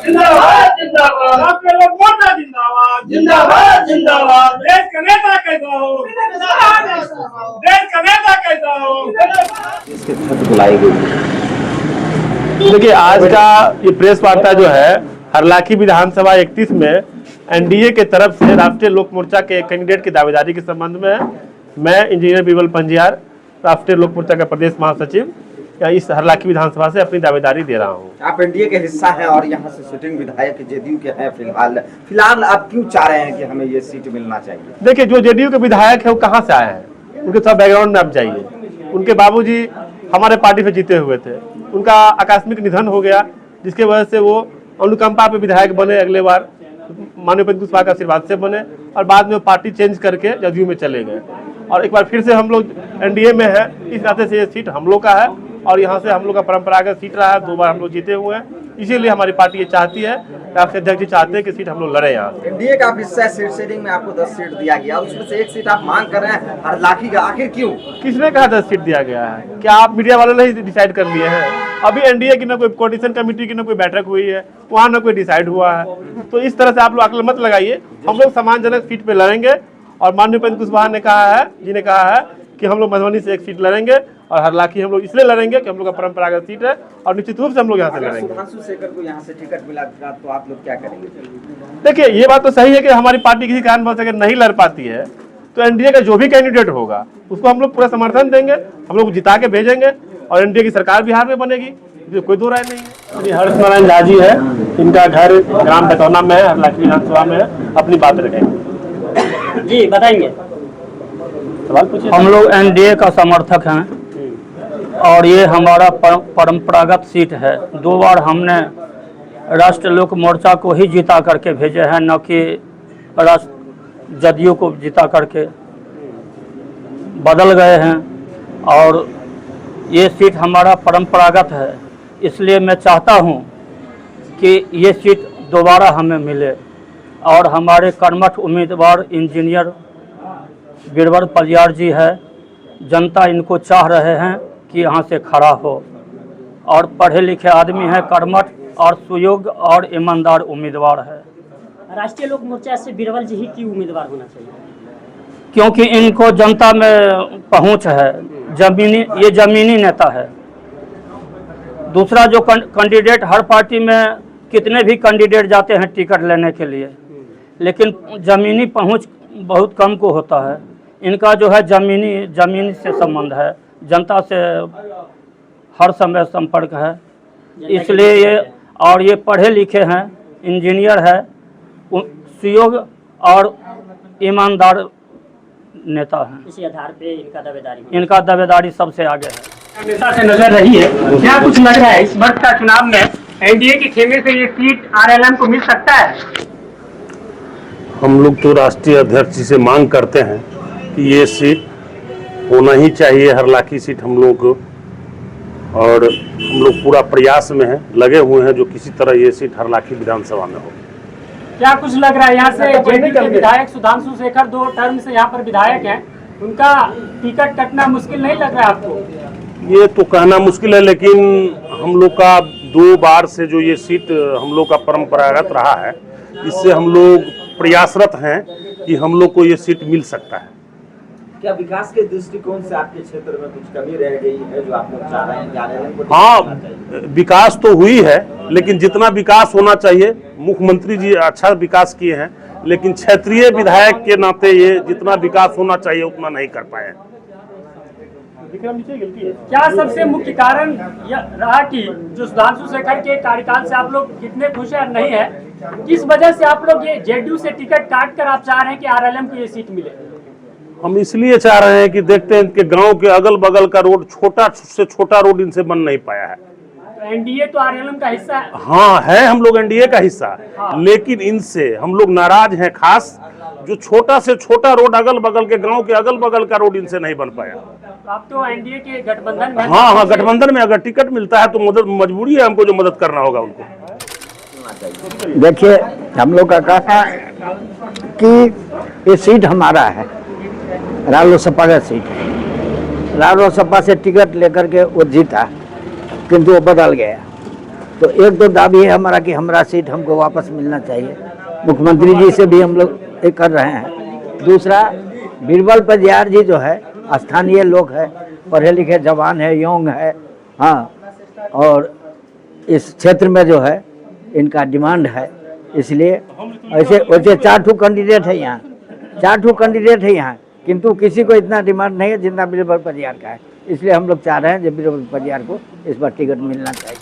जिंदाबाद जिंदाबाद, राष्ट्रीय लोक मोर्चा जिंदाबाद जिंदाबाद जिंदाबाद। देश का नेता कैसा हो, देश का नेता कैसा हो। इसके तहत बुलाई गई। देखिए, आज का ये प्रेस वार्ता जो है हरलाखी विधानसभा 31 में एनडीए के तरफ से राष्ट्रीय लोक मोर्चा के कैंडिडेट की दावेदारी के संबंध में है। मैं इंजीनियर बीरबल पंजियार, राष्ट्रीय लोक मोर्चा का प्रदेश महासचिव, इस हरलाखी विधानसभा से अपनी दावेदारी दे रहा हूँ। आप एनडीए के हिस्सा हैं और यहाँ से सिटिंग विधायक जेडीयू के हैं। फिलहाल आप क्यों चाह रहे हैं कि हमें ये सीट मिलना चाहिए? देखिए, जो जेडीयू के विधायक है वो कहाँ से आए हैं, उनके सब बैकग्राउंड में आप जाइए। उनके बाबूजी हमारे पार्टी से जीते हुए थे, उनका आकस्मिक निधन हो गया, जिसके वजह से वो अनुकंपा पे विधायक बने। अगले बार माननीय उपेंद्र कुशवाहा के आशीर्वाद से बने और बाद में वो पार्टी चेंज करके जदयू में चले गए और एक बार फिर से हम लोग एनडीए में है। इस नाते से ये सीट हम लोग का है और यहाँ से हम लोग का परंपरागत सीट रहा है। 2 बार हम लोग जीते हुए हैं, इसीलिए हमारी पार्टी ये चाहती है, राष्ट्रीय अध्यक्ष जी चाहते हैं कि सीट हम लोग लड़े। यहाँ एनडीए का हिस्सा सीट शेयरिंग में आपको 10 सीट दिया गया, उसमें से 1 सीट आप मांग कर रहे हैं हरलाखी का, आखिर क्यों? किसने कहा 10 सीट दिया गया है? क्या आप मीडिया वालों ने ही डिसाइड कर लिए हैं? अभी एनडीए की ना कोई कोऑर्डिनेशन कमेटी की ना कोई बैठक हुई है, वहाँ ना कोई डिसाइड हुआ है। तो इस तरह से आप लोग अकल मत लगाइए। हम लोग सम्मानजनक सीट पे लड़ेंगे और माननीय उपेंद्र कुशवाहा ने कहा है कि हम लोग मधुबनी से 1 सीट लड़ेंगे और हरलाखी हम लोग इसलिए लड़ेंगे कि हम लोग का परंपरागत सीट है और निश्चित रूप से हम लोग यहाँ से लड़ेंगे। सुधांशु शेखर को यहाँ से टिकट मिला तो आप लोग क्या करेंगे? देखिए, ये बात तो सही है कि हमारी पार्टी किसी कारणवश अगर नहीं लड़ पाती है तो एनडीए का जो भी कैंडिडेट होगा उसको हम लोग पूरा समर्थन देंगे, हम लोग जिता के भेजेंगे और एनडीए की सरकार बिहार में बनेगी, कोई दो राय नहीं है। हर्ष नारायण झा जी है, इनका घर ग्राम बतौना में है, हरलाखी विधानसभा में है। अपनी बात रखेंगे जी, बताएंगे। सवाल पूछिए। हम लोग एनडीए का समर्थक हैं और ये हमारा परंपरागत सीट है। 2 बार हमने राष्ट्रीय लोक मोर्चा को ही जीता करके भेजे हैं, न कि जदयू को जीता करके बदल गए हैं। और ये सीट हमारा परंपरागत है, इसलिए मैं चाहता हूँ कि ये सीट दोबारा हमें मिले और हमारे कर्मठ उम्मीदवार इंजीनियर बीरबल पंजियार जी है। जनता इनको चाह रहे हैं कि यहाँ से खड़ा हो और पढ़े लिखे आदमी है, कर्मठ और सुयोग्य और ईमानदार उम्मीदवार है। राष्ट्रीय लोक मोर्चा से बीरबल जी ही क्यों उम्मीदवार होना चाहिए? क्योंकि इनको जनता में पहुँच है, ये जमीनी नेता है। दूसरा जो कैंडिडेट, हर पार्टी में कितने भी कैंडिडेट जाते हैं टिकट लेने के लिए, लेकिन ज़मीनी पहुंच बहुत कम को होता है। इनका जो है ज़मीनी से संबंध है, जनता से हर समय संपर्क है, इसलिए ये पढ़े लिखे हैं, इंजीनियर है, सुयोग्य और ईमानदार नेता हैं। इसी आधार पे इनका दावेदारी सबसे आगे है। हमेशा से नजर रही है, क्या कुछ लग रहा है इस वर्ष का चुनाव में एनडीए के खेमे से ये सीट आरएलएम को मिल सकता है? हम लोग तो राष्ट्रीय अध्यक्ष जी से मांग करते हैं कि ये सीट होना ही चाहिए, हरलाखी सीट हम लोग को, और हम लोग पूरा प्रयास में हैं, लगे हुए हैं जो किसी तरह ये सीट हरलाखी विधानसभा में हो। क्या कुछ लग रहा है यहाँ से जेडीयू के विधायक सुधांशु शेखर 2 टर्म से यहाँ पर विधायक हैं, उनका टिकट कटना मुश्किल नहीं लग रहा है आपको? ये तो कहना मुश्किल है, लेकिन हम लोग का 2 बार से जो ये सीट हम लोग का परंपरागत रहा है, इससे हम लोग प्रयासरत हैं कि हम लोग को ये सीट मिल सकता है। क्या विकास के दृष्टिकोण से आपके क्षेत्र में कुछ कमी रह गई है जो आप लोग चाह रहे हैं? हाँ, विकास तो हुई है, लेकिन जितना विकास होना चाहिए, मुख्यमंत्री जी अच्छा विकास किए हैं, लेकिन क्षेत्रीय विधायक के नाते ये जितना विकास होना चाहिए उतना नहीं कर पाए। क्या सबसे मुख्य कारण यह रहा कि जो सुधांशु शेखर के कार्यकाल से आप लोग कितने खुश हैं नहीं है, किस वजह से आप लोग ये जेडीयू से टिकट काट कर आप चाह रहे हैं कि आरएलएम को ये सीट मिले? हम इसलिए चाह रहे हैं कि देखते हैं कि गांव के अगल बगल का रोड, छोटा से छोटा रोड इनसे बन नहीं पाया है। तो एनडीए तो आरएलएम का हिस्सा है। हाँ है, हम लोग एनडीए का हिस्सा, लेकिन इनसे हम लोग नाराज हैं। खास जो छोटा से छोटा रोड अगल बगल के गांव के अगल बगल का रोड इनसे नहीं बन पाया। तो आप तो एनडीए के गठबंधन में। हाँ, गठबंधन में अगर टिकट मिलता है तो मजबूरी है हमको जो मदद करना होगा उनको। देखिए, हम लोग का कहना है कि ये सीट हमारा है, रालोसपा का सीट है। रालोसपा से टिकट लेकर के वो जीता, किंतु वो बदल गया। तो एक तो दावी है हमारा कि हमारा सीट हमको वापस मिलना चाहिए, मुख्यमंत्री जी से भी हम लोग ये कर रहे हैं। दूसरा, बीरबल पजियार जी जो है स्थानीय लोग है, पढ़े लिखे जवान है, यंग है, हाँ, और इस क्षेत्र में जो है इनका डिमांड है, इसलिए ऐसे वैसे 4 कैंडिडेट है यहाँ, 4 कैंडिडेट है यहाँ, किंतु किसी को इतना डिमांड नहीं है जितना बीरबल पजियार का है। इसलिए हम लोग चाह रहे हैं कि बीरबल पजियार को इस बार टिकट मिलना चाहिए।